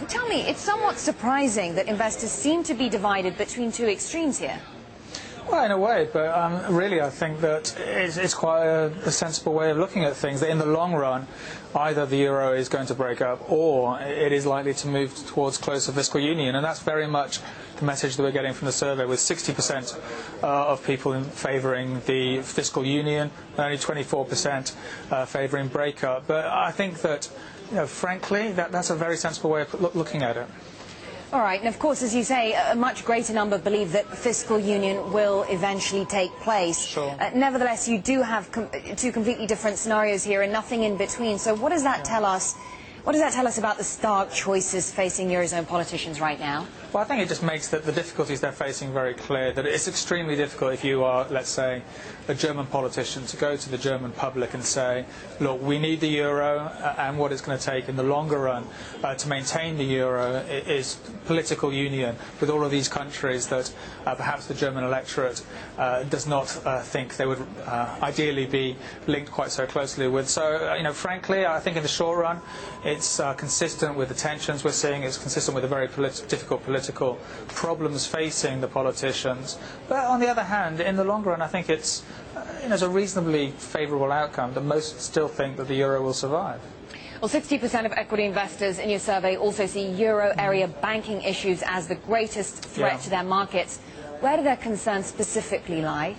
Tell me, it's somewhat surprising that investors seem to be divided between two extremes here. Well, in a way, but really I think that it's quite a sensible way of looking at things, that in the long run, either the euro is going to break up or it is likely to move towards closer fiscal union, and that's very much the message that we're getting from the survey, with 60% of people favouring the fiscal union and only 24% favouring breakup. But I think that, frankly, that's a very sensible way of looking at it. All right, and of course, as you say, a much greater number believe that fiscal union will eventually take place. Sure. Nevertheless, you do have two completely different scenarios here and nothing in between. So what does that tell us? What does that tell us about the stark choices facing Eurozone politicians right now? Well, I think it just makes the difficulties they're facing very clear, that it's extremely difficult if you are, let's say, a German politician, to go to the German public and say, look, we need the euro, and what it's going to take in the longer run to maintain the euro is political union with all of these countries that perhaps the German electorate does not think they would ideally be linked quite so closely with. So, frankly, I think in the short run, it's consistent with the tensions we're seeing. It's consistent with the very difficult political problems facing the politicians. But on the other hand, in the long run, I think it's a reasonably favourable outcome, that most still think that the euro will survive. Well, 60% of equity investors in your survey also see euro area banking issues as the greatest threat to their markets. Where do their concerns specifically lie?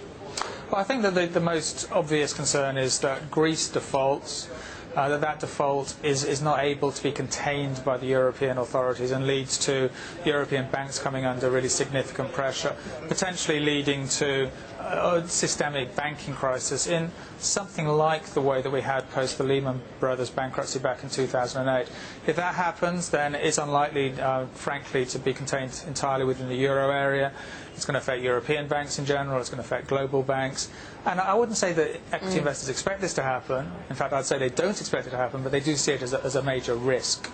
Well, I think that the most obvious concern is that Greece defaults, that default is not able to be contained by the European authorities and leads to European banks coming under really significant pressure, potentially leading to a systemic banking crisis in something like the way that we had post the Lehman Brothers bankruptcy back in 2008. If that happens, then it's unlikely, frankly, to be contained entirely within the euro area. It's going to affect European banks in general. It's going to affect global banks. And I wouldn't say that equity investors expect this to happen. In fact, I'd say they don't expect it to happen, but they do see it as a major risk.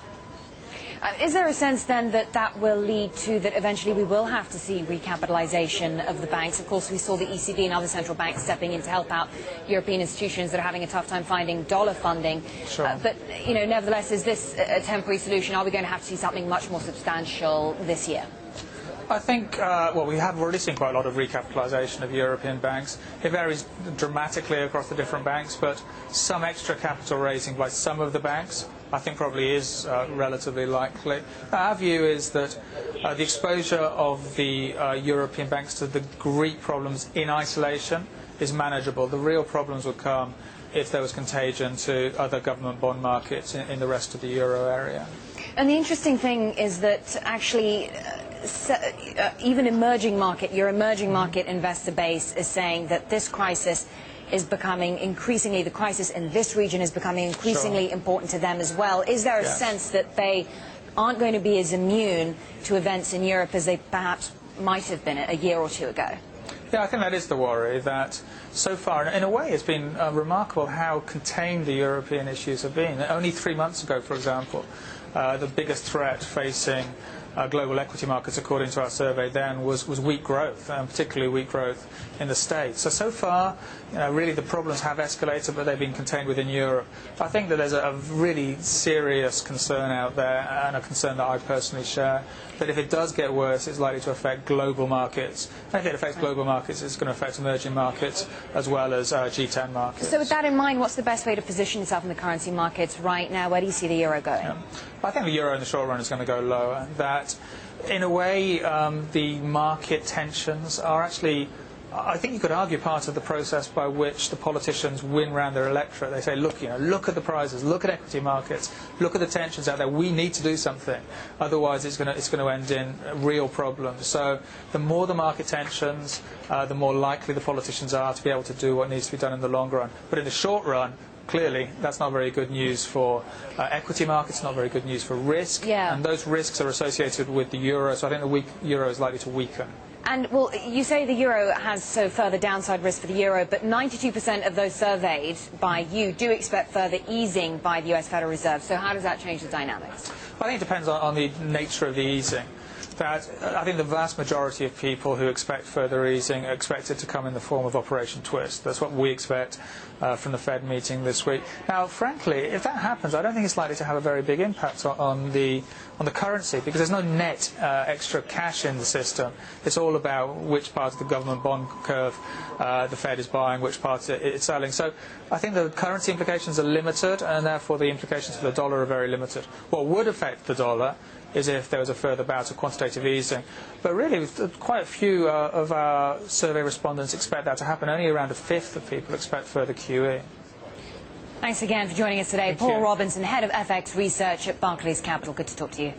Is there a sense then that that will lead to that eventually we will have to see recapitalisation of the banks? Of course, we saw the ECB and other central banks stepping in to help out European institutions that are having a tough time finding dollar funding. Sure. But, nevertheless, is this a temporary solution? Are we going to have to see something much more substantial this year? I think, we have already seen quite a lot of recapitalisation of European banks. It varies dramatically across the different banks, but some extra capital raising by some of the banks, I think, probably is relatively likely. Our view is that the exposure of the European banks to the Greek problems in isolation is manageable. The real problems would come if there was contagion to other government bond markets in the rest of the euro area. And the interesting thing is that actually even your emerging market investor base is saying that this crisis is becoming increasingly, the crisis in this region is becoming increasingly important to them as well. Is there a sense that they aren't going to be as immune to events in Europe as they perhaps might have been a year or two ago? Yeah, I think that is the worry, that so far, in a way, it's been remarkable how contained the European issues have been. Only 3 months ago, for example, the biggest threat facing global equity markets, according to our survey then, was weak growth, and particularly weak growth in the States. So far, really the problems have escalated, but they've been contained within Europe. I think that there's a really serious concern out there, and a concern that I personally share, that if it does get worse, it's likely to affect global markets. And if it affects global markets, it's going to affect emerging markets as well as G10 markets. So with that in mind, what's the best way to position yourself in the currency markets right now? Where do you see the euro going? I think the euro in the short run is going to go lower. That, in a way, the market tensions are actually, I think you could argue, part of the process by which the politicians win round their electorate. They say, look, look at the prices, look at equity markets, look at the tensions out there. We need to do something. Otherwise, it's going to end in real problems. So the more the market tensions, the more likely the politicians are to be able to do what needs to be done in the long run. But in the short run, clearly, that's not very good news for equity markets, not very good news for risk. And those risks are associated with the euro, so I think the euro is likely to weaken. And, well, you say the euro has so further downside risk for the euro, but 92% of those surveyed by you do expect further easing by the US Federal Reserve. So how does that change the dynamics? I think it depends on the nature of the easing. that I think the vast majority of people who expect further easing expect it to come in the form of Operation Twist. That's what we expect from the Fed meeting this week. Now, frankly, if that happens, I don't think it's likely to have a very big impact on the currency, because there's no net extra cash in the system. It's all about which part of the government bond curve the Fed is buying, which part it's selling. So I think the currency implications are limited, and therefore the implications for the dollar are very limited. What would affect the dollar is if there was a further bout of quantitative easing. But really, quite a few of our survey respondents expect that to happen. Only around a fifth of people expect further QE. Thanks again for joining us today. Thank Paul you. Robinson, Head of FX Research at Barclays Capital. Good to talk to you.